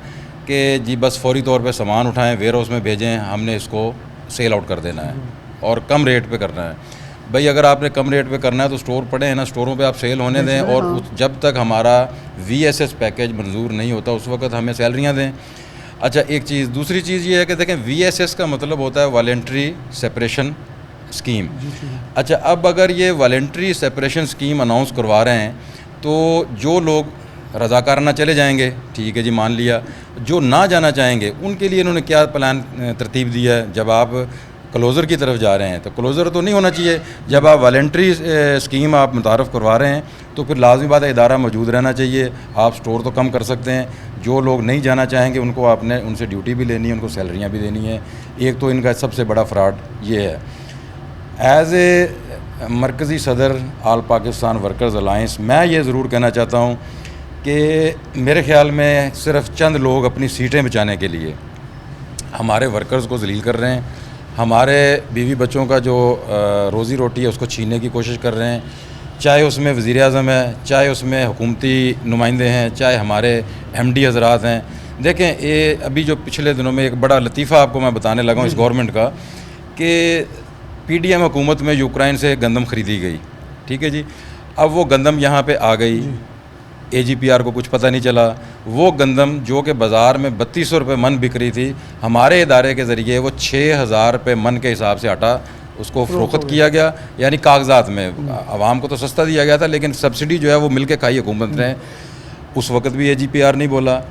कि जी बस फौरी तौर पे सामान उठाएं, वेयर हाउस में भेजें, हमने इसको सेल आउट कर देना है और कम रेट पे करना है। भाई अगर आपने कम रेट पे करना है तो स्टोर पड़े हैं ना, स्टोरों पे आप सेल होने दें, और जब तक हमारा VSS पैकेज मंजूर नहीं होता उस वक्त हमें सैलरियाँ दें। अच्छा, एक चीज़, दूसरी चीज़ ये है कि देखें, VSS का मतलब होता है वॉलेंट्री सेपरेशन स्कीम। अच्छा, अब अगर ये वॉलेंट्री सेपरेशन स्कीम अनाउंस करवा रहे हैं तो जो लोग रज़ाकारना चले जाएंगे, ठीक है जी, मान लिया। जो ना जाना चाहेंगे उनके लिए इन्होंने क्या प्लान तरतीब दिया है? जब आप क्लोज़र की तरफ जा रहे हैं तो क्लोज़र तो नहीं होना चाहिए। जब आप वॉलेंट्री स्कीम आप मुतारफ़ करवा रहे हैं तो फिर लाजमी बात है इदारा मौजूद रहना चाहिए। आप स्टोर तो कम कर सकते हैं, जो लोग नहीं जाना चाहेंगे उनको आपने उनसे ड्यूटी भी लेनी है, उनको सैलरियाँ भी देनी है। एक तो इनका सबसे बड़ा फ्रॉड ये है। एज़ ए मरकज़ी सदर ऑल पाकिस्तान वर्कर्स अलायंस, मैं ये ज़रूर कहना चाहता हूँ कि मेरे ख़्याल में सिर्फ चंद लोग अपनी सीटें बचाने के लिए हमारे वर्कर्स को ज़लील कर रहे हैं, हमारे बीवी बच्चों का जो रोज़ी रोटी है उसको छीनने की कोशिश कर रहे हैं। चाहे उसमें वज़ीर आज़म है, चाहे उसमें हुकूमती नुमाइंदे हैं, चाहे हमारे MD हज़रात हैं। देखें, ये अभी जो पिछले दिनों में एक बड़ा लतीफ़ा आपको मैं बताने लगा हूँ इस गवर्नमेंट का, कि PDM हुकूमत में यूक्रेन से गंदम ख़रीदी गई, ठीक है जी। अब वो गंदम यहाँ पे आ गई, AGPR को कुछ पता नहीं चला। वो गंदम जो कि बाज़ार में 3200 रुपये मन बिक रही थी, हमारे इदारे के ज़रिए वो 6000 रुपये मन के हिसाब से आटा उसको फ़रोख्त किया गया, यानी कागजात में। आवाम को तो सस्ता दिया गया था, लेकिन सब्सिडी जो है वो मिल के खाई हुकूमत ने। उस वक्त भी AGPR नहीं बोला।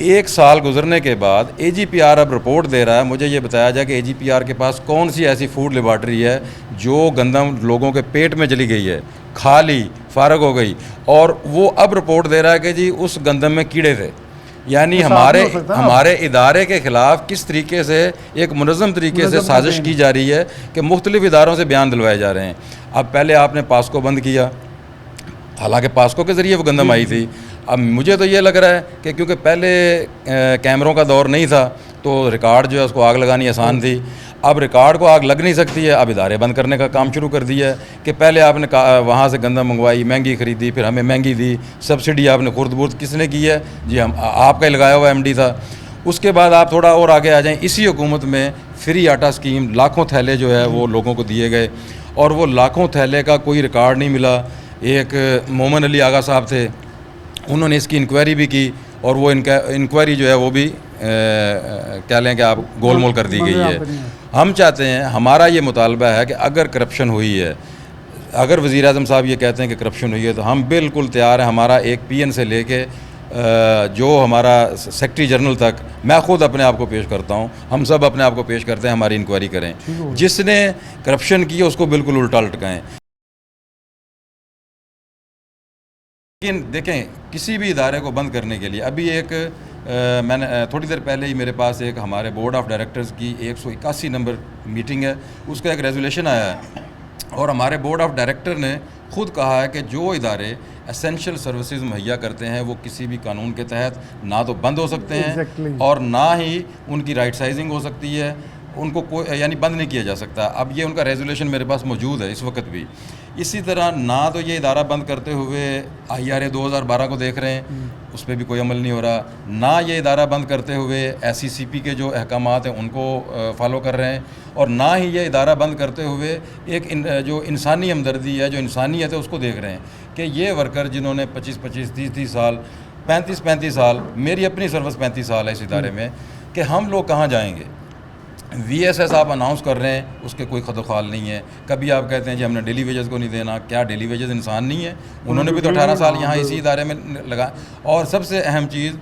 1 साल गुजरने के बाद AGPR अब रिपोर्ट दे रहा है। मुझे ये बताया जाए कि AGPR के पास कौन सी ऐसी फूड लेबॉर्ट्री है जो गंदम लोगों के पेट में चली गई है, खा ली, फारग हो गई, और वो अब रिपोर्ट दे रहा है कि जी उस गंदम में कीड़े थे। यानी हमारे इदारे के ख़िलाफ़ किस तरीके से एक मुनज़्ज़म तरीके से साजिश की जा रही है कि मुख्तलिफ़ इदारों से बयान दिलवाए जा रहे हैं। अब पहले आपने पास्को बंद किया, हालांकि पास्को के ज़रिए वो गंदम आई थी। अब मुझे तो ये लग रहा है कि क्योंकि पहले कैमरों का दौर नहीं था तो रिकॉर्ड जो है उसको आग लगानी आसान थी। अब रिकॉर्ड को आग लग नहीं सकती है, अब इदारे बंद करने का काम शुरू कर दिया है कि पहले आपने वहाँ से गंदम मंगवाई, महंगी ख़रीदी, फिर हमें महंगी दी, सब्सिडी आपने खुर्द बुर्द किसने की है जी? हम आपका ही लगाया हुआ MD था। उसके बाद आप थोड़ा और आगे आ जाएं, इसी हुकूमत में फ्री आटा स्कीम, लाखों थैले जो है वो लोगों को दिए गए, और वो लाखों थैले का कोई रिकॉर्ड नहीं मिला। एक मोमन अली आगा साहब थे, उन्होंने इसकी इंक्वायरी भी की, और वो इंक्वायरी जो है वो भी क्या लें कि आप गोलमोल कर दी गई है। हम चाहते हैं, हमारा ये मुतालबा है कि अगर करप्शन हुई है, अगर वज़ीर आज़म साहब ये कहते हैं कि करप्शन हुई है, तो हम बिल्कुल तैयार हैं। हमारा एक PN से लेके जो हमारा सेक्रेटरी जनरल तक, मैं ख़ुद अपने आप को पेश करता हूँ, हम सब अपने आप को पेश करते हैं, हमारी इंक्वायरी करें। जिसने करप्शन की है उसको बिल्कुल उल्टा लटकाएँ। लेकिन देखें, किसी भी इदारे को बंद करने के लिए, अभी एक मैंने थोड़ी देर पहले ही मेरे पास एक हमारे बोर्ड ऑफ डायरेक्टर्स की 181 नंबर मीटिंग है, उसका एक रेजोल्यूशन आया है, और हमारे बोर्ड ऑफ डायरेक्टर ने खुद कहा है कि जो इदारे एसेंशियल सर्विसेज मुहैया करते हैं वो किसी भी कानून के तहत ना तो बंद हो सकते हैं और ना ही उनकी राइट साइजिंग हो सकती है। उनको कोई यानी बंद नहीं किया जा सकता। अब ये उनका रेजोल्यूशन मेरे पास मौजूद है इस वक्त भी। इसी तरह ना तो ये इदारा बंद करते हुए IRA 2012 को देख रहे हैं, उस पर भी कोई अमल नहीं हो रहा, ना ये इदारा बंद करते हुए SECP के जो अहकामात हैं उनको फॉलो कर रहे हैं, और ना ही ये इदारा बंद करते हुए जो इंसानी हमदर्दी है, जो इंसानियत है, उसको देख रहे हैं कि ये वर्कर जिन्होंने 25-25, 30-30 साल, 35-35 साल, मेरी अपनी सर्विस 35 साल है इस इदारे में, कि हम लोग कहाँ जाएंगे। VSS आप अनाउंस कर रहे हैं, उसके कोई खदोखाल नहीं है। कभी आप कहते हैं जी हमने डेली वेजेस को नहीं देना, क्या डेली वेजेस इंसान नहीं है? उन्होंने भी तो 18 साल यहाँ इसी इदारे में लगा। और सबसे अहम चीज़,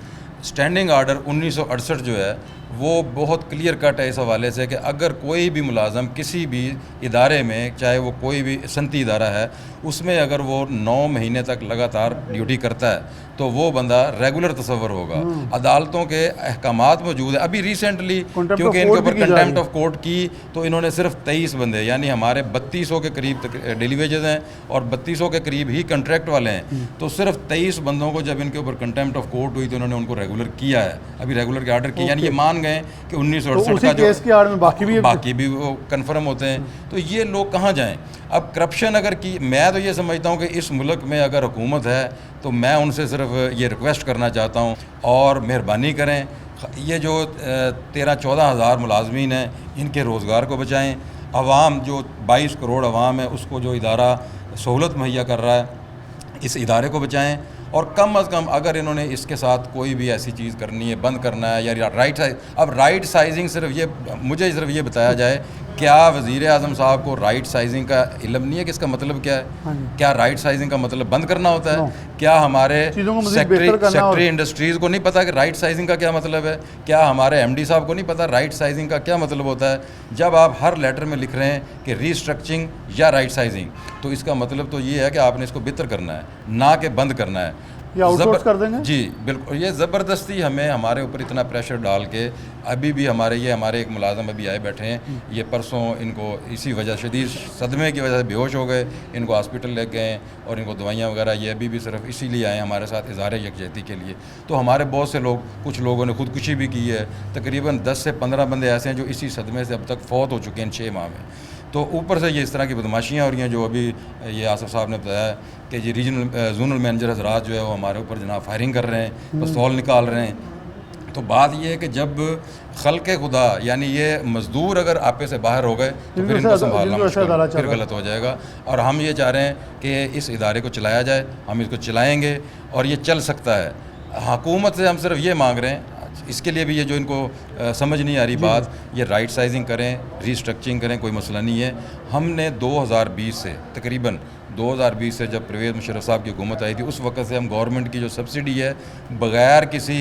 स्टैंडिंग आर्डर 1968 जो है वो बहुत क्लियर कट है इस हवाले से कि अगर कोई भी मुलाजम किसी भी इदारे में, चाहे वो कोई भी सनती इदारा है, उसमें अगर वो 9 महीने तक लगातार ड्यूटी करता है तो वो बंदा रेगुलर तस्वर होगा। अदालतों के अहकामात मौजूद है। अभी रिसेंटली क्योंकि इनके ऊपर कंटेम्प्ट ऑफ कोर्ट की, तो इन्होंने सिर्फ 23 बंदे, यानी हमारे 3200 के करीब डेली वेजेस हैं और 3200 के करीब ही कंट्रैक्ट वाले हैं, तो सिर्फ 23 बंदों को जब इनके ऊपर कंटेम्प्ट ऑफ कोर्ट हुई तो इन्होंने उनको रेगुलर किया है, अभी रेगुलर के आर्डर किए, यानी ये मान गए कि 1968 का जो बाकी भी वो कन्फर्म होते हैं। तो ये लोग कहाँ जाएँ? अब करप्शन अगर की, मैं तो ये समझता हूँ कि इस मुल्क में अगर हुकूमत है तो मैं उनसे सिर्फ ये रिक्वेस्ट करना चाहता हूँ और मेहरबानी करें, ये जो 13-14 हज़ार मुलाजमीन हैं इनके रोज़गार को बचाएं। अवाम जो 22 करोड़ अवाम है उसको जो इदारा सहूलत मुहैया कर रहा है, इस इदारे को बचाएं। और कम अज़ कम अगर इन्होंने इसके साथ कोई भी ऐसी चीज़ करनी है, बंद करना है, या राइट साइज, अब राइट साइजिंग सिर्फ ये, मुझे सिर्फ ये बताया जाए, क्या वज़ीर आज़म साहब को राइट साइजिंग का इल्म नहीं है कि इसका मतलब क्या है? क्या राइट साइजिंग का मतलब बंद करना होता है? क्या हमारे सेक्रेटरी इंडस्ट्रीज़ को नहीं पता कि राइट साइजिंग का क्या मतलब है? क्या हमारे MD साहब को नहीं पता राइट साइजिंग का क्या मतलब होता है? जब आप हर लेटर में लिख रहे हैं कि रीस्ट्रक्चरिंग या राइट साइजिंग, तो इसका मतलब तो ये है कि आपने इसको बेहतर करना है, ना कि बंद करना है, या आउटसोर्स कर देंगे। जी बिल्कुल, ये ज़बरदस्ती हमें हमारे ऊपर इतना प्रेशर डाल के, अभी भी हमारे एक मुलाजम अभी आए बैठे हैं, ये परसों इनको इसी वजह, शदीद सदमे की वजह से बेहोश हो गए, इनको हॉस्पिटल ले गए और इनको दवाइयाँ वगैरह, ये अभी भी सिर्फ इसीलिए आए हमारे साथ इज़हार यकजहती के लिए। तो हमारे बहुत से लोग, कुछ लोगों ने खुदकुशी भी की है, तकरीबन 10 से 15 बंदे ऐसे हैं जो इसी सदमे से अब तक फौत हो चुके हैं 6 माह में। तो ऊपर से ये इस तरह की बदमाशियाँ हो रही हैं, जो अभी ये आसिफ साहब ने बताया कि ये जोनल मैनेजर हजरात जो है वो हमारे ऊपर जनाब फायरिंग कर रहे हैं, पिस्तौल निकाल रहे हैं। तो बात ये है कि जब खल्क़े खुदा, यानी ये मज़दूर अगर आपे से बाहर हो गए तो फिर इनको संभालना मुश्किल, फिर गलत हो जाएगा। और हम ये चाह रहे हैं कि इस इदारे को चलाया जाए, हम इसको चलाएँगे और ये चल सकता है। हुकूमत से हम सिर्फ ये मांग रहे हैं, इसके लिए भी ये जो इनको समझ नहीं आ रही बात, ये राइट साइजिंग करें, रीस्ट्रक्चरिंग करें, कोई मसला नहीं है। हमने 2020 से, तकरीबन 2020 से जब परवेज़ मुशर्रफ साहब की हुकूमत आई थी, उस वक्त से हम गवर्नमेंट की जो सब्सिडी है बग़ैर किसी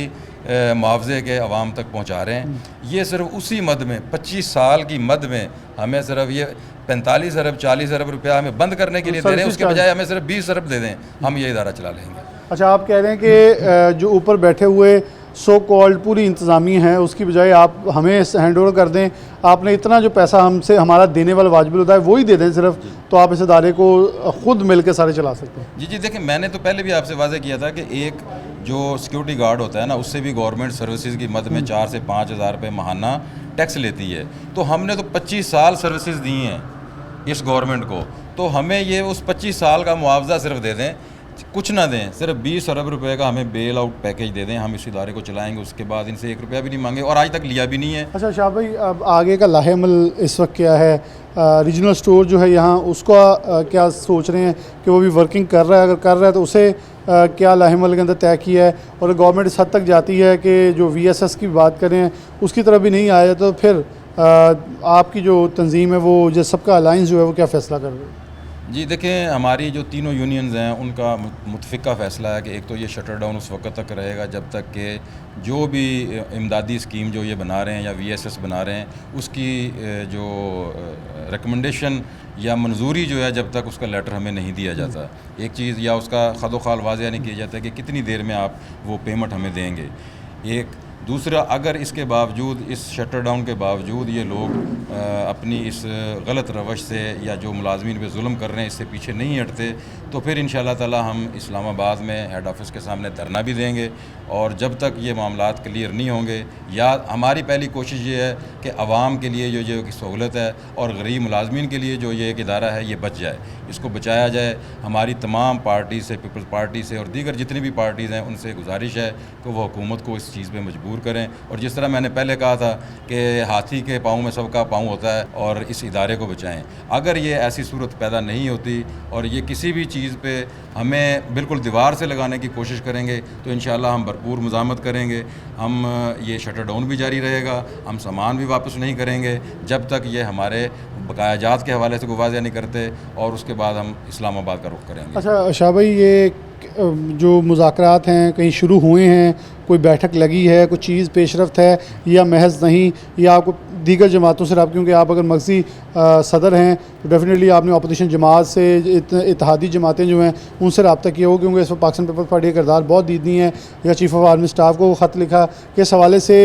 मुआवजे के आवाम तक पहुंचा रहे हैं। ये सिर्फ उसी मद में 25 साल की मद में हमें सिर्फ ये 45 अरब 40 अरब रुपया हमें बंद करने के लिए दे रहे हैं, उसके बजाय हमें सिर्फ 20 अरब दे दें, हम ये इदारा चला लेंगे। अच्छा, आप कह रहे हैं कि जो ऊपर बैठे हुए सो कॉल्ड पूरी इंतज़ामिया है, उसकी बजाय आप हमें हैंड ओवर कर दें, आपने इतना जो पैसा हमसे हमारा देने वाला वाजिब होता है वही दे दें सिर्फ, तो आप इस इदारे को ख़ुद मिल के सारे चला सकते हैं। जी देखिए, मैंने तो पहले भी आपसे वाज़ेह किया था कि एक जो सिक्योरिटी गार्ड होता है ना, उससे भी गवर्नमेंट सर्विसेज की मद में 4 से 5 हज़ार रुपये माहाना टैक्स लेती है। तो हमने तो 25 साल सर्विसेज दी हैं इस गवर्नमेंट को, तो हमें ये उस 25 साल का मुआवजा सिर्फ दे दें, कुछ ना दें, सिर्फ 20 अरब रुपए का हमें बेल आउट पैकेज दे दें, हम इस इदारे को चलाएंगे, उसके बाद इनसे 1 रुपया भी नहीं मांगे और आज तक लिया भी नहीं है। अच्छा शाह भाई, अब आगे का लाहेमल इस वक्त क्या है? रीजनल स्टोर जो है यहाँ, उसका क्या सोच रहे हैं कि वो भी वर्किंग कर रहा है? अगर कर रहा है तो उसे क्या लाहेमल के अंदर तय किया है? और गवर्नमेंट इस हद तक जाती है कि जो VSS की बात करें उसकी तरफ भी नहीं आया, तो फिर आपकी जो तंजीम है वो, जो सबका अलाइंस जो है वो क्या फ़ैसला कर रही है? जी देखें, हमारी जो तीनों यूनियंस हैं उनका मुतफ़िका फ़ैसला है कि एक तो ये शटर डाउन उस वक्त तक रहेगा जब तक कि जो भी इमदादी स्कीम जो ये बना रहे हैं या VSS बना रहे हैं, उसकी जो रिकमेंडेशन या मंजूरी जो है, जब तक उसका लेटर हमें नहीं दिया जाता, एक चीज़, या उसका खदोखाल वाज़ेह नहीं किया जाता कि कितनी देर में आप वो पेमेंट हमें देंगे। एक दूसरा, अगर इसके बावजूद, इस शटर डाउन के बावजूद ये लोग अपनी इस गलत रवश से या जो मुलाजमीन पे जुल्म कर रहे हैं इससे पीछे नहीं हटते, तो फिर इंशाअल्लाह ताला हम इस्लामाबाद में हेड ऑफिस के सामने धरना भी देंगे। और जब तक ये मामलात क्लियर नहीं होंगे, या हमारी पहली कोशिश ये है कि आवाम के लिए जो सहूलत है और गरीब मुलाजमीन के लिए जो ये एक इदारा है ये बच जाए, इसको बचाया जाए। हमारी तमाम पार्टी से, पीपल्स पार्टी से और दीगर जितनी भी पार्टीज़ हैं उनसे गुजारिश है कि वो हुकूमत को इस चीज़ पे मजबूर करें। और जिस तरह मैंने पहले कहा था कि हाथी के पाँव में सबका पाँव होता है, और इस इदारे को बचाएं। अगर ये ऐसी सूरत पैदा नहीं होती और ये किसी भी चीज़ पे हमें बिल्कुल दीवार से लगाने की कोशिश करेंगे, तो इंशाअल्लाह हम भरपूर मुज़ामत करेंगे। हम ये शटर डाउन भी जारी रहेगा, हम सामान भी वापस नहीं करेंगे जब तक ये हमारे बकायाजात के हवाले से वाज़ेह नहीं करते, और उसके बाद हम इस्लामाबाद का रुख करेंगे। अच्छा शाह भाई, ये जो मुज़ाकरात हैं कहीं शुरू हुए हैं, कोई बैठक लगी है, कोई चीज़ पेशरफ्त है, या महज नहीं, या आपको दीगर जमातों से रब्ता, क्योंकि आप अगर मर्कज़ी सदर हैं तो डेफिनेटली आपने अपोजिशन जमात से, इत्तेहादी जमातें जो हैं उनसे रब्ता किया हो, क्योंकि इस वक्त पाकिस्तान पीपल्स पार्टी का किरदार बहुत दीदी है, या चीफ़ ऑफ आर्मी स्टाफ को ख़त लिखा कि इस हवाले से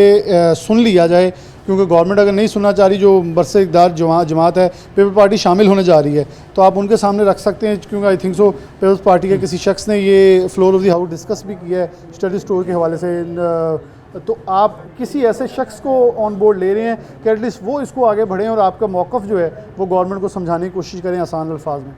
सुन लिया जाए, क्योंकि गवर्नमेंट अगर नहीं सुनना चाह रही, जो बरसे इक़दार जमात है, पीपल्स पार्टी शामिल होने जा रही है, तो आप उनके सामने रख सकते हैं, क्योंकि I think so Peoples Party के किसी शख्स ने ये floor of the house discuss भी किया है स्टडी स्टोर के हवाले से। तो आप किसी ऐसे शख्स को ऑन बोर्ड ले रहे हैं कि एटलीस्ट वो इसको आगे बढ़ें और आपका मौक़िफ़ जो है वो गवर्नमेंट को समझाने की कोशिश करें आसान अल्फाज में?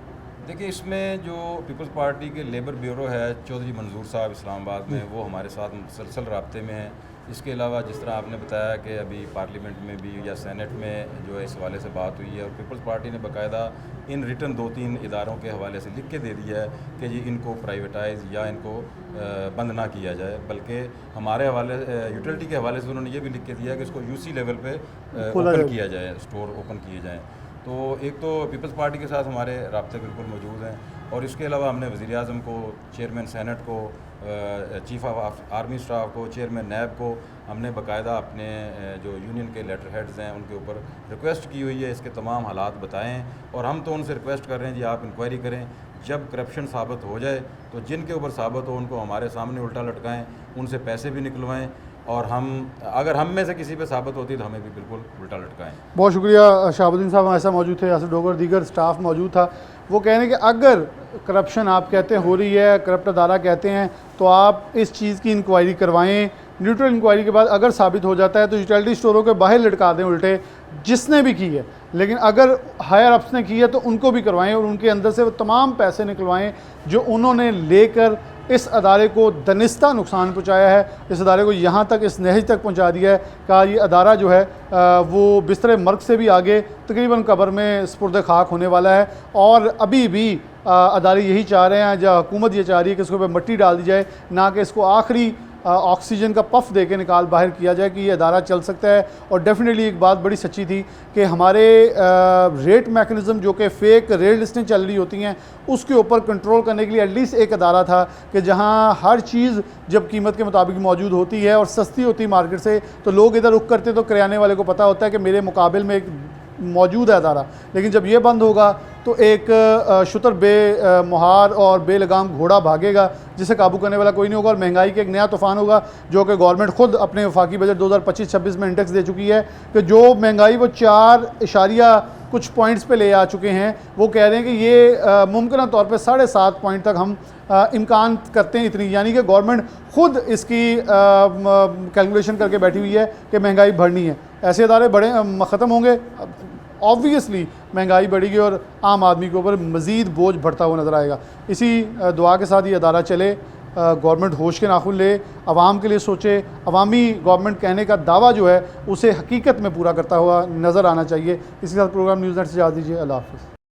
देखिए, इसमें जो पीपल्स पार्टी के लेबर ब्यूरो है चौधरी मंजूर साहब इस्लामाबाद में, वो हमारे साथ मुसलसल राब्ते में हैं। इसके अलावा जिस तरह आपने बताया कि अभी पार्लियामेंट में भी या सेनेट में जो है इस हवाले से बात हुई है, और पीपल्स पार्टी ने बाकायदा इन रिटर्न 2-3 इदारों के हवाले से लिख के दे दिया है कि जी इनको प्राइवेटाइज या इनको बंद ना किया जाए, बल्कि हमारे हवाले यूटिलिटी के हवाले से उन्होंने ये भी लिख के दिया कि इसको यूसी लेवल पे ओपन किया जाए, स्टोर ओपन किए जाएँ। तो एक तो पीपल्स पार्टी के साथ हमारे राब्ते बिल्कुल मौजूद हैं, और इसके अलावा हमने वज़ीर आज़म को, चेयरमैन सेनेट को, चीफ़ ऑफ आर्मी स्टाफ को, चेयरमैन नैब को हमने बाकायदा अपने जो यूनियन के लेटर हेड्स हैं उनके ऊपर रिक्वेस्ट की हुई है, इसके तमाम हालात बताएं। और हम तो उनसे रिक्वेस्ट कर रहे हैं जी आप इंक्वायरी करें, जब करप्शन साबित हो जाए तो जिनके ऊपर साबित हो उनको हमारे सामने उल्टा लटकाएं, उनसे पैसे भी निकलवाएं, और हम अगर हम में से किसी पे साबित होती तो हमें भी बिल्कुल उल्टा लटकाएं। बहुत शुक्रिया शहाबुद्दीन साहब, ऐसा मौजूद थे, यासिर डोगर, दीगर स्टाफ मौजूद था। वो कह रहे हैं कि अगर करप्शन आप कहते हैं हो रही है, करप्ट अदारा कहते हैं, तो आप इस चीज़ की इंक्वायरी करवाएं। न्यूट्रल इंक्वायरी के बाद अगर साबित हो जाता है तो यूटिलिटी स्टोरों के बाहर लटका दें उल्टे, जिसने भी की है। लेकिन अगर हायर अप्स ने की है तो उनको भी करवाएं, और उनके अंदर से वो तमाम पैसे निकलवाएं जो उन्होंने लेकर इस अदारे को दनिस्ता नुकसान पहुँचाया है, इस अदारे को यहाँ तक, इस नहज तक पहुँचा दिया है। कहा ये अदारा जो है वो बिस्तर मर्ग से भी आगे तकरीबन कब्र में स्पुर्द खाक होने वाला है। और अभी भी अदारे यही चाह रहे हैं, जो हुकूमत ये चाह रही है कि इसके ऊपर मिट्टी डाल दी जाए, ना कि इसको आखिरी ऑक्सीजन का पफ दे के निकाल बाहर किया जाए कि ये अदारा चल सकता है। और डेफिनेटली एक बात बड़ी सच्ची थी कि हमारे रेट मैकेनिज़्म जो कि फ़ेक रेट लिस्टें चल रही होती हैं उसके ऊपर कंट्रोल करने के लिए एटलीस्ट एक अदारा था कि जहां हर चीज़ जब कीमत के मुताबिक मौजूद होती है और सस्ती होती है मार्केट से, तो लोग इधर रुख करते, तो किराने वाले को पता होता है कि मेरे मुकाबले में एक मौजूद है अदारा। लेकिन जब ये बंद होगा तो एक शुतर बे मुहार और बेलगाम घोड़ा भागेगा जिसे काबू करने वाला कोई नहीं होगा, और महंगाई के एक नया तूफ़ान होगा जो कि गवर्नमेंट ख़ुद अपने वफाकी बजट 2025-26 में इंडेक्स दे चुकी है कि जो महंगाई वो 4 कुछ पॉइंट्स पे ले आ चुके हैं। वो कह रहे हैं कि ये मुमकिन तौर पे 7.5 पॉइंट तक हम इम्कान करते हैं इतनी, यानी कि गवर्नमेंट ख़ुद इसकी कैलकुलेशन करके बैठी हुई है कि महंगाई बढ़नी है। ऐसे अदारे बड़े ख़त्म होंगे, ऑब्वियसली महंगाई बढ़ेगी और आम आदमी के ऊपर मज़ीद बोझ बढ़ता हुआ नज़र आएगा। इसी दुआ के साथ ये अदारा चले, गवर्नमेंट होश के नाखून ले, आवाम के लिए सोचे, अवामी गवर्नमेंट कहने का दावा जो है उसे हकीकत में पूरा करता हुआ नज़र आना चाहिए। इसी साथ प्रोग्राम न्यूज़ नेट से इजाज़त दीजिए। अल्लाह हाफ़िज़।